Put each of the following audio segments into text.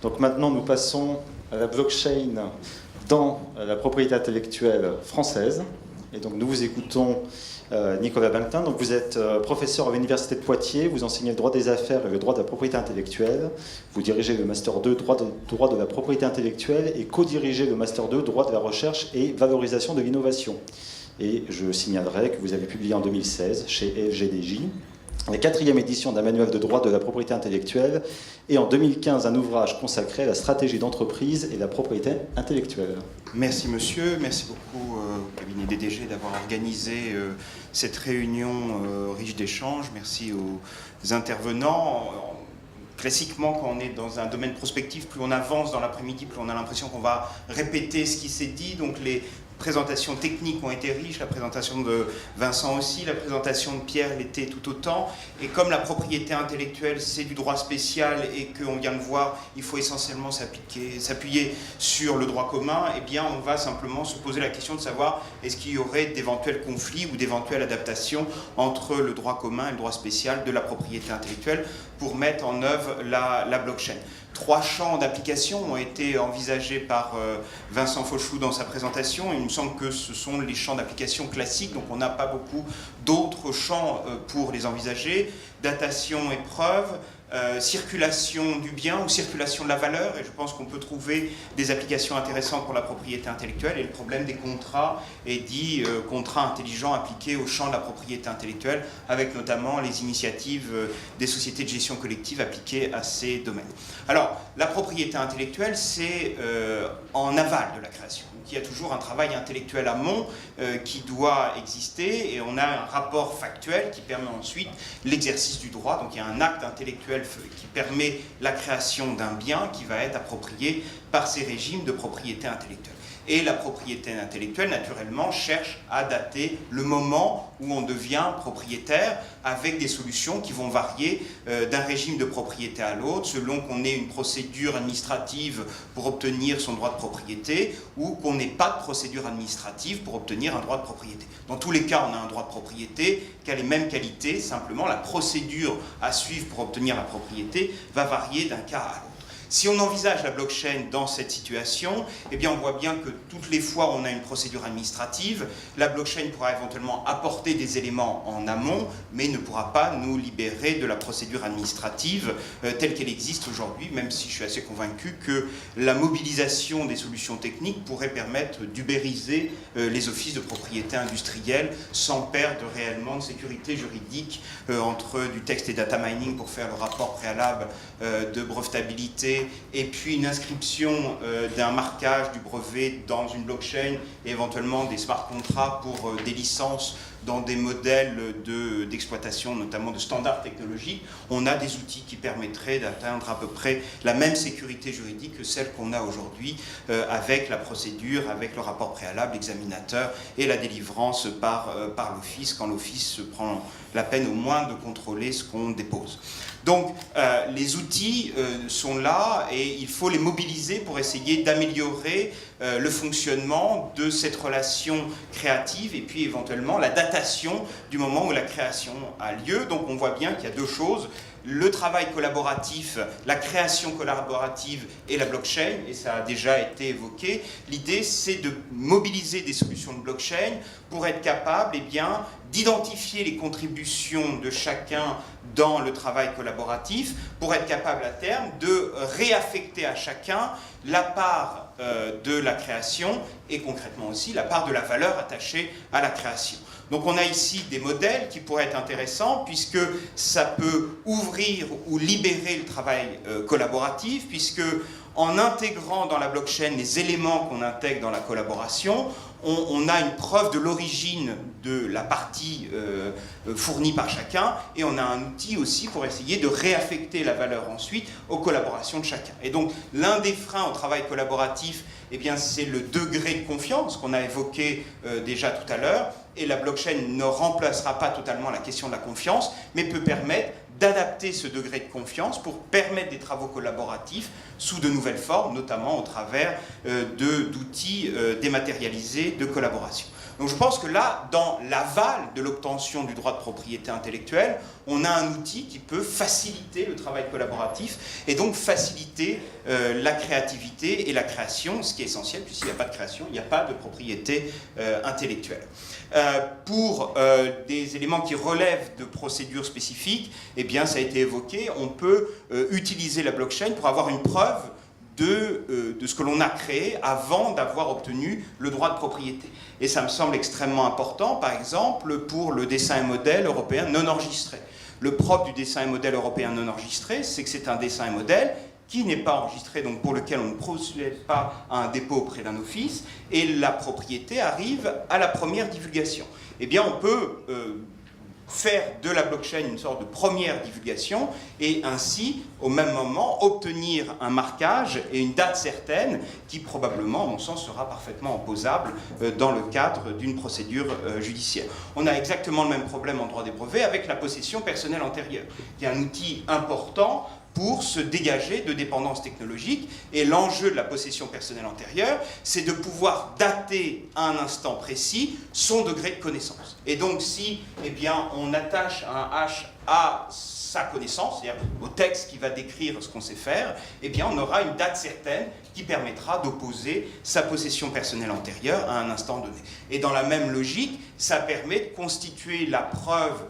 Donc maintenant, nous passons à la blockchain dans la propriété intellectuelle française. Et donc nous vous écoutons Nicolas Bainquetin. Donc vous êtes professeur à l'Université de Poitiers, vous enseignez le droit des affaires et le droit de la propriété intellectuelle. Vous dirigez le Master 2 droit de la propriété intellectuelle et co-dirigez le Master 2 droit de la recherche et valorisation de l'innovation. Et je signalerai que vous avez publié en 2016 chez LGDJ la 4e édition d'un manuel de droit de la propriété intellectuelle et en 2015 un ouvrage consacré à la stratégie d'entreprise et la propriété intellectuelle. Merci monsieur, merci beaucoup au cabinet DDG d'avoir organisé cette réunion riche d'échanges. Merci aux intervenants. Classiquement, quand on est dans un domaine prospectif, plus on avance dans l'après-midi, plus on a l'impression qu'on va répéter ce qui s'est dit. Donc les présentations techniques ont été riches, la présentation de Vincent aussi, la présentation de Pierre l'était tout autant. Et comme la propriété intellectuelle, c'est du droit spécial et qu'on vient de voir, il faut essentiellement s'appuyer sur le droit commun, eh bien on va simplement se poser la question de savoir est-ce qu'il y aurait d'éventuels conflits ou d'éventuelles adaptations entre le droit commun et le droit spécial de la propriété intellectuelle pour mettre en œuvre la blockchain. 3 champs d'application ont été envisagés par Vincent Fauchou dans sa présentation. Il me semble que ce sont les champs d'application classiques, donc on n'a pas beaucoup d'autres champs pour les envisager. Datation et preuve, circulation du bien ou circulation de la valeur, et je pense qu'on peut trouver des applications intéressantes pour la propriété intellectuelle. Et le problème des contrats est dit contrats intelligents appliqués au champ de la propriété intellectuelle, avec notamment les initiatives des sociétés de gestion collective appliquées à ces domaines. Alors, la propriété intellectuelle, c'est en aval de la création. Donc, il y a toujours un travail intellectuel amont qui doit exister, et on a un rapport factuel qui permet ensuite l'exercice du droit. Donc il y a un acte intellectuel qui permet la création d'un bien qui va être approprié par ces régimes de propriété intellectuelle. Et la propriété intellectuelle, naturellement, cherche à dater le moment où on devient propriétaire avec des solutions qui vont varier d'un régime de propriété à l'autre, selon qu'on ait une procédure administrative pour obtenir son droit de propriété ou qu'on n'ait pas de procédure administrative pour obtenir un droit de propriété. Dans tous les cas, on a un droit de propriété qui a les mêmes qualités, simplement la procédure à suivre pour obtenir la propriété va varier d'un cas à l'autre. Si on envisage la blockchain dans cette situation, eh bien on voit bien que toutes les fois où on a une procédure administrative, la blockchain pourra éventuellement apporter des éléments en amont, mais ne pourra pas nous libérer de la procédure administrative telle qu'elle existe aujourd'hui, même si je suis assez convaincu que la mobilisation des solutions techniques pourrait permettre d'ubériser les offices de propriété industrielle sans perdre réellement de sécurité juridique entre du texte et data mining pour faire le rapport préalable de brevetabilité et puis une inscription d'un marquage du brevet dans une blockchain et éventuellement des smart contracts pour des licences dans des modèles d'exploitation, notamment de standards technologiques. On a des outils qui permettraient d'atteindre à peu près la même sécurité juridique que celle qu'on a aujourd'hui avec la procédure, avec le rapport préalable, l'examinateur et la délivrance par l'office, quand l'office prend la peine au moins de contrôler ce qu'on dépose. Donc les outils sont là et il faut les mobiliser pour essayer d'améliorer le fonctionnement de cette relation créative et puis éventuellement la datation du moment où la création a lieu. Donc on voit bien qu'il y a 2 choses. Le travail collaboratif, la création collaborative et la blockchain, et ça a déjà été évoqué. L'idée, c'est de mobiliser des solutions de blockchain pour être capable d'identifier les contributions de chacun dans le travail collaboratif, pour être capable à terme de réaffecter à chacun la part de la création et concrètement aussi la part de la valeur attachée à la création. Donc on a ici des modèles qui pourraient être intéressants puisque ça peut ouvrir ou libérer le travail collaboratif, puisque en intégrant dans la blockchain les éléments qu'on intègre dans la collaboration, on a une preuve de l'origine de la partie fournie par chacun et on a un outil aussi pour essayer de réaffecter la valeur ensuite aux collaborations de chacun. Et donc l'un des freins au travail collaboratif, eh bien, c'est le degré de confiance qu'on a évoqué déjà tout à l'heure, et la blockchain ne remplacera pas totalement la question de la confiance, mais peut permettre d'adapter ce degré de confiance pour permettre des travaux collaboratifs sous de nouvelles formes, notamment au travers d'outils dématérialisés de collaboration. Donc je pense que là, dans l'aval de l'obtention du droit de propriété intellectuelle, on a un outil qui peut faciliter le travail collaboratif et donc faciliter la créativité et la création, ce qui est essentiel, puisqu'il n'y a pas de création, il n'y a pas de propriété intellectuelle. Pour des éléments qui relèvent de procédures spécifiques, eh bien, ça a été évoqué, on peut utiliser la blockchain pour avoir une preuve de ce que l'on a créé avant d'avoir obtenu le droit de propriété. Et ça me semble extrêmement important, par exemple, pour le dessin et modèle européen non enregistré. Le propre du dessin et modèle européen non enregistré, c'est que c'est un dessin et modèle qui n'est pas enregistré, donc pour lequel on ne procède pas à un dépôt auprès d'un office, et la propriété arrive à la première divulgation. Eh bien, on peut faire de la blockchain une sorte de première divulgation et ainsi, au même moment, obtenir un marquage et une date certaine qui probablement, à mon sens, sera parfaitement opposable dans le cadre d'une procédure judiciaire. On a exactement le même problème en droit des brevets avec la possession personnelle antérieure, qui est un outil important pour se dégager de dépendance technologique. Et l'enjeu de la possession personnelle antérieure, c'est de pouvoir dater à un instant précis son degré de connaissance. Et donc si on attache un hash à sa connaissance, c'est-à-dire au texte qui va décrire ce qu'on sait faire, on aura une date certaine qui permettra d'opposer sa possession personnelle antérieure à un instant donné. Et dans la même logique, ça permet de constituer la preuve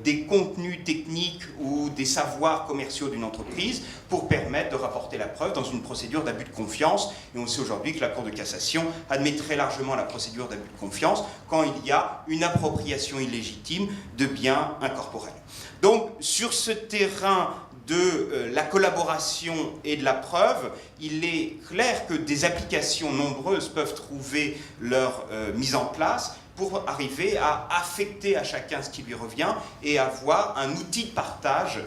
des contenus techniques ou des savoirs commerciaux d'une entreprise pour permettre de rapporter la preuve dans une procédure d'abus de confiance. Et on sait aujourd'hui que la Cour de cassation admet très largement la procédure d'abus de confiance quand il y a une appropriation illégitime de biens incorporels. Donc, sur ce terrain de la collaboration et de la preuve, il est clair que des applications nombreuses peuvent trouver leur mise en place pour arriver à affecter à chacun ce qui lui revient et avoir un outil de partage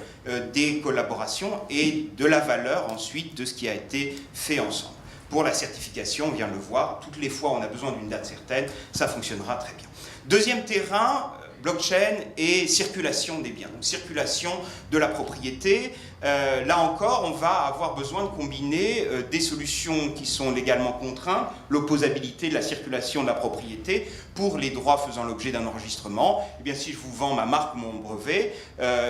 des collaborations et de la valeur ensuite de ce qui a été fait ensemble. Pour la certification, on vient de le voir, toutes les fois où on a besoin d'une date certaine, ça fonctionnera très bien. Deuxième terrain, blockchain et circulation des biens, donc circulation de la propriété. Là encore, on va avoir besoin de combiner des solutions qui sont légalement contraintes, l'opposabilité de la circulation de la propriété pour les droits faisant l'objet d'un enregistrement. Eh bien, si je vous vends ma marque ou mon brevet,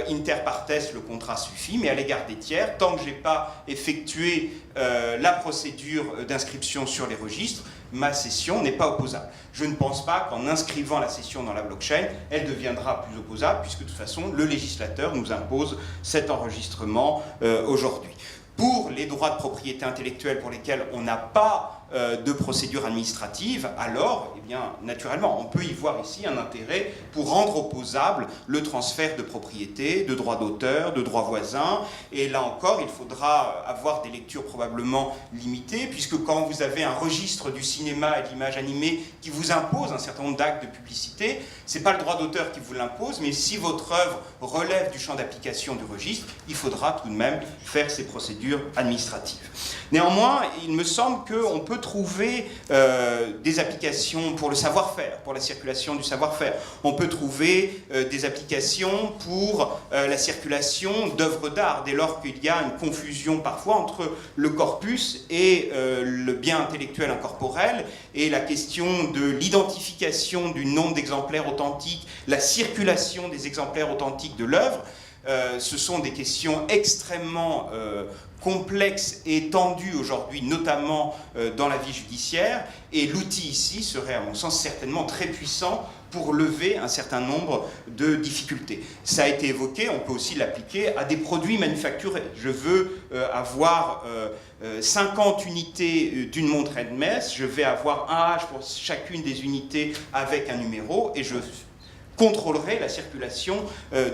inter partes, le contrat suffit, mais à l'égard des tiers, tant que je n'ai pas effectué la procédure d'inscription sur les registres, ma cession n'est pas opposable. Je ne pense pas qu'en inscrivant la cession dans la blockchain, elle deviendra plus opposable, puisque de toute façon, le législateur nous impose cet enregistrement aujourd'hui. Pour les droits de propriété intellectuelle pour lesquels on n'a pas de procédure administrative, alors, naturellement, on peut y voir ici un intérêt pour rendre opposable le transfert de propriété, de droits d'auteur, de droits voisins. Et là encore, il faudra avoir des lectures probablement limitées, puisque quand vous avez un registre du cinéma et de l'image animée qui vous impose un certain nombre d'actes de publicité, ce n'est pas le droit d'auteur qui vous l'impose, mais si votre œuvre relève du champ d'application du registre, il faudra tout de même faire ces procédures administratives. Néanmoins, il me semble qu'on peut trouver des applications pour le savoir-faire, pour la circulation du savoir-faire. On peut trouver des applications pour la circulation d'œuvres d'art, dès lors qu'il y a une confusion parfois entre le corpus et le bien intellectuel incorporel, et la question de l'identification du nombre d'exemplaires authentiques, la circulation des exemplaires authentiques de l'œuvre. Ce sont des questions extrêmement complexes et tendues aujourd'hui, notamment dans la vie judiciaire, et l'outil ici serait, à mon sens, certainement très puissant pour lever un certain nombre de difficultés. Ça a été évoqué, on peut aussi l'appliquer à des produits manufacturés. Je veux avoir 50 unités d'une montre Hermès, je vais avoir un H pour chacune des unités avec un numéro, et je contrôlerait la circulation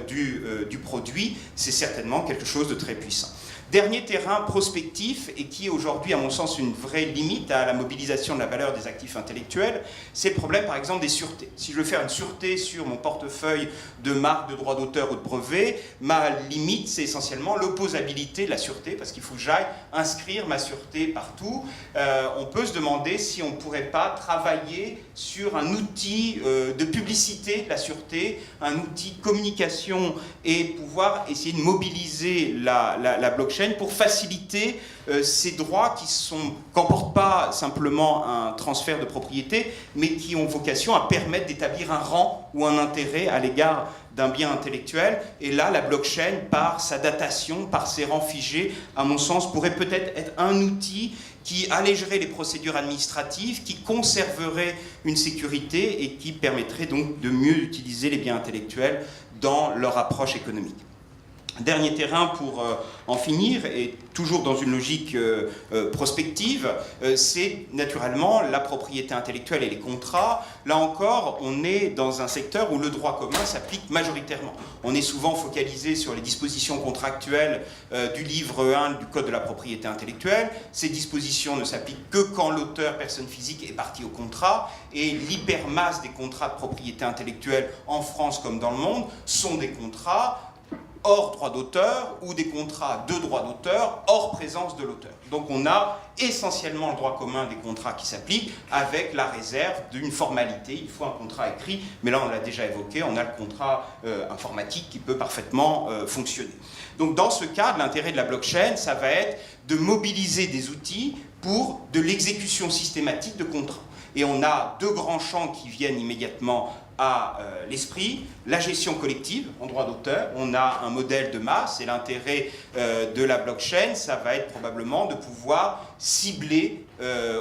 du produit. C'est certainement quelque chose de très puissant. Dernier terrain prospectif, et qui est aujourd'hui, à mon sens, une vraie limite à la mobilisation de la valeur des actifs intellectuels, c'est le problème, par exemple, des sûretés. Si je veux faire une sûreté sur mon portefeuille de marques, de droits d'auteur ou de brevets, ma limite, c'est essentiellement l'opposabilité de la sûreté, parce qu'il faut que j'aille inscrire ma sûreté partout. On peut se demander si on ne pourrait pas travailler sur un outil de publicité de la sûreté, un outil de communication, et pouvoir essayer de mobiliser la blockchain blockchain pour faciliter ces droits qui n'emportent pas simplement un transfert de propriété, mais qui ont vocation à permettre d'établir un rang ou un intérêt à l'égard d'un bien intellectuel. Et là, la blockchain, par sa datation, par ses rangs figés, à mon sens, pourrait peut-être être un outil qui allégerait les procédures administratives, qui conserverait une sécurité et qui permettrait donc de mieux utiliser les biens intellectuels dans leur approche économique. Dernier terrain pour en finir, et toujours dans une logique prospective, c'est naturellement la propriété intellectuelle et les contrats. Là encore, on est dans un secteur où le droit commun s'applique majoritairement. On est souvent focalisé sur les dispositions contractuelles du livre 1 du Code de la propriété intellectuelle. Ces dispositions ne s'appliquent que quand l'auteur, personne physique, est partie au contrat, et l'hypermasse des contrats de propriété intellectuelle en France comme dans le monde sont des contrats hors droit d'auteur ou des contrats de droit d'auteur hors présence de l'auteur. Donc on a essentiellement le droit commun des contrats qui s'appliquent avec la réserve d'une formalité. Il faut un contrat écrit, mais là on l'a déjà évoqué, on a le contrat informatique qui peut parfaitement fonctionner. Donc dans ce cadre, l'intérêt de la blockchain, ça va être de mobiliser des outils pour de l'exécution systématique de contrats. Et on a deux grands champs qui viennent immédiatement à l'esprit, la gestion collective en droit d'auteur. On a un modèle de masse et l'intérêt de la blockchain, ça va être probablement de pouvoir cibler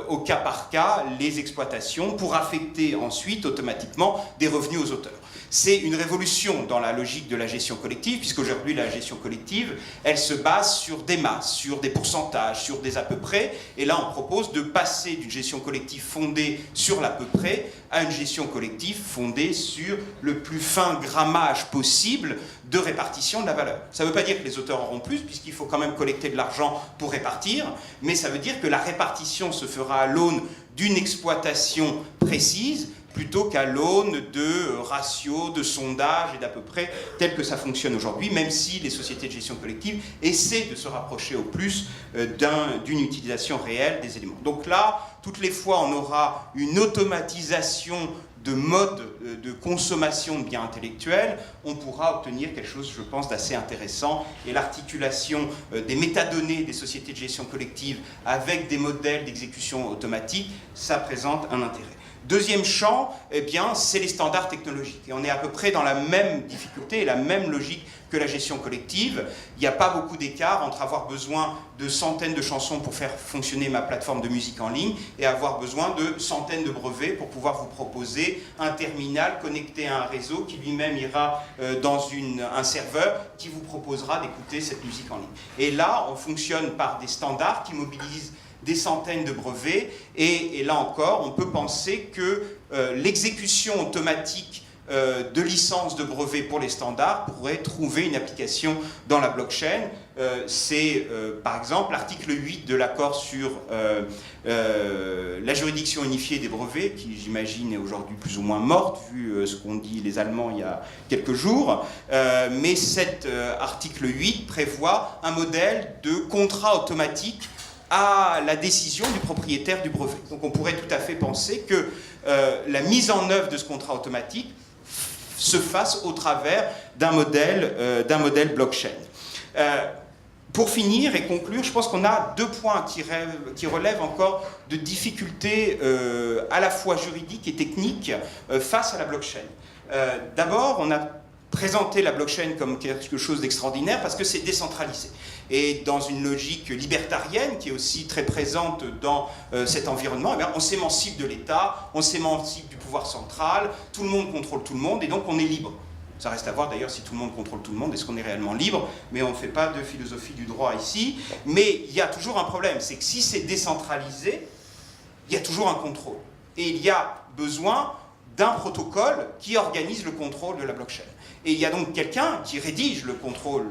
au cas par cas les exploitations pour affecter ensuite automatiquement des revenus aux auteurs. C'est une révolution dans la logique de la gestion collective, puisqu'aujourd'hui la gestion collective, elle se base sur des masses, sur des pourcentages, sur des à peu près, et là on propose de passer d'une gestion collective fondée sur l'à peu près à une gestion collective fondée sur le plus fin grammage possible de répartition de la valeur. Ça ne veut pas dire que les auteurs auront plus, puisqu'il faut quand même collecter de l'argent pour répartir, mais ça veut dire que la répartition se fera à l'aune d'une exploitation précise, plutôt qu'à l'aune de ratios, de sondages et d'à peu près tel que ça fonctionne aujourd'hui, même si les sociétés de gestion collective essaient de se rapprocher au plus d'une utilisation réelle des éléments. Donc là, toutes les fois, on aura une automatisation de mode de consommation de biens intellectuels, on pourra obtenir quelque chose, je pense, d'assez intéressant. Et l'articulation des métadonnées des sociétés de gestion collective avec des modèles d'exécution automatique, ça présente un intérêt. Deuxième champ, eh bien, c'est les standards technologiques. Et on est à peu près dans la même difficulté et la même logique que la gestion collective. Il n'y a pas beaucoup d'écart entre avoir besoin de centaines de chansons pour faire fonctionner ma plateforme de musique en ligne et avoir besoin de centaines de brevets pour pouvoir vous proposer un terminal connecté à un réseau qui lui-même ira dans un serveur qui vous proposera d'écouter cette musique en ligne. Et là, on fonctionne par des standards qui mobilisent des centaines de brevets, et là encore, on peut penser que l'exécution automatique de licences de brevets pour les standards pourrait trouver une application dans la blockchain. C'est par exemple l'article 8 de l'accord sur la juridiction unifiée des brevets, qui j'imagine est aujourd'hui plus ou moins morte, vu ce qu'ont dit les Allemands il y a quelques jours. Mais cet article 8 prévoit un modèle de contrat automatique à la décision du propriétaire du brevet. Donc on pourrait tout à fait penser que la mise en œuvre de ce contrat automatique se fasse au travers d'un modèle blockchain. Pour finir et conclure, je pense qu'on a deux points qui relèvent encore de difficultés à la fois juridiques et techniques face à la blockchain. D'abord, on a présenter la blockchain comme quelque chose d'extraordinaire parce que c'est décentralisé. Et dans une logique libertarienne qui est aussi très présente dans cet environnement, eh bien, on s'émancipe de l'État, on s'émancipe du pouvoir central, tout le monde contrôle tout le monde et donc on est libre. Ça reste à voir d'ailleurs si tout le monde contrôle tout le monde, est-ce qu'on est réellement libre? Mais on ne fait pas de philosophie du droit ici. Mais il y a toujours un problème, c'est que si c'est décentralisé, il y a toujours un contrôle. Et il y a besoin d'un protocole qui organise le contrôle de la blockchain. Et il y a donc quelqu'un qui rédige le protocole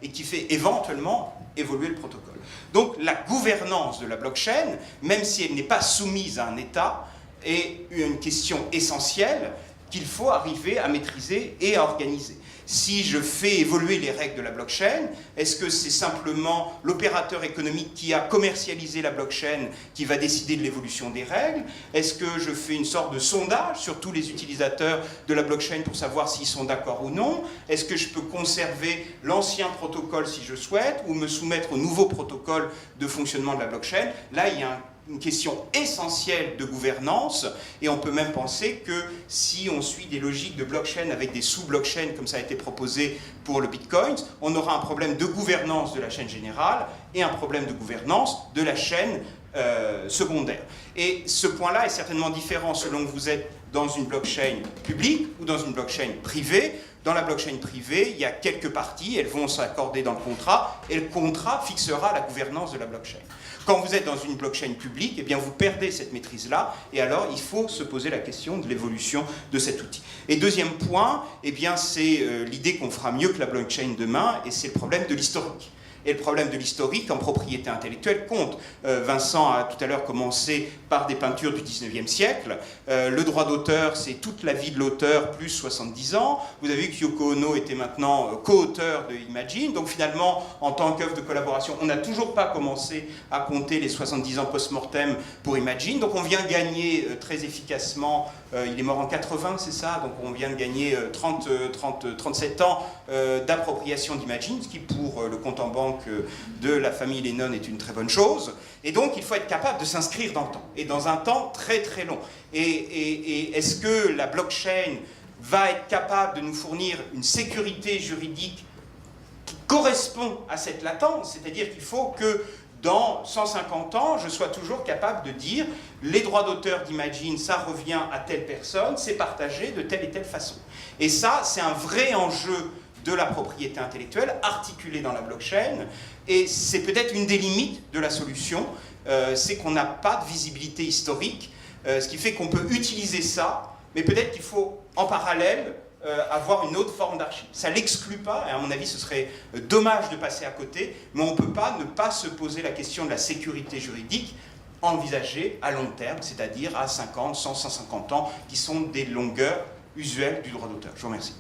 et qui fait éventuellement évoluer le protocole. Donc la gouvernance de la blockchain, même si elle n'est pas soumise à un État, est une question essentielle qu'il faut arriver à maîtriser et à organiser. si je fais évoluer les règles de la blockchain? Est-ce que c'est simplement l'opérateur économique qui a commercialisé la blockchain qui va décider de l'évolution des règles? Est-ce que je fais une sorte de sondage sur tous les utilisateurs de la blockchain pour savoir s'ils sont d'accord ou non? Est-ce que je peux conserver l'ancien protocole si je souhaite ou me soumettre au nouveau protocole de fonctionnement de la blockchain? Là, il y a une question essentielle de gouvernance, et on peut même penser que si on suit des logiques de blockchain avec des sous-blockchains, comme ça a été proposé pour le Bitcoin, on aura un problème de gouvernance de la chaîne générale et un problème de gouvernance de la chaîne secondaire. Et ce point-là est certainement différent selon que vous êtes dans une blockchain publique ou dans une blockchain privée. Dans la blockchain privée, il y a quelques parties, elles vont s'accorder dans le contrat, et le contrat fixera la gouvernance de la blockchain. Quand vous êtes dans une blockchain publique, eh bien vous perdez cette maîtrise-là, et alors il faut se poser la question de l'évolution de cet outil. Et deuxième point, eh bien c'est l'idée qu'on fera mieux que la blockchain demain, et c'est le problème de l'historique. Et le problème de l'historique en propriété intellectuelle compte. Vincent a tout à l'heure commencé par des peintures du 19e siècle. Le droit d'auteur, c'est toute la vie de l'auteur plus 70 ans. Vous avez vu que Yoko Ono était maintenant co-auteur de Imagine. Donc finalement, en tant qu'œuvre de collaboration, on n'a toujours pas commencé à compter les 70 ans post-mortem pour Imagine. Donc on vient gagner très efficacement, il est mort en 80, c'est ça? Donc on vient de gagner 37 ans d'appropriation d'Imagine, ce qui pour le compte en banque de la famille Lennon est une très bonne chose. Et donc il faut être capable de s'inscrire dans le temps, et dans un temps très très long. Et est-ce que la blockchain va être capable de nous fournir une sécurité juridique qui correspond à cette latence? C'est-à-dire qu'il faut que dans 150 ans, je sois toujours capable de dire les droits d'auteur d'Imagine, ça revient à telle personne, c'est partagé de telle et telle façon. Et ça, c'est un vrai enjeu de la propriété intellectuelle articulée dans la blockchain, et c'est peut-être une des limites de la solution, c'est qu'on n'a pas de visibilité historique, ce qui fait qu'on peut utiliser ça, mais peut-être qu'il faut en parallèle avoir une autre forme d'archive. Ça ne l'exclut pas, et à mon avis ce serait dommage de passer à côté, mais on ne peut pas ne pas se poser la question de la sécurité juridique envisagée à long terme, c'est-à-dire à 50, 100, 150 ans, qui sont des longueurs usuelles du droit d'auteur. Je vous remercie.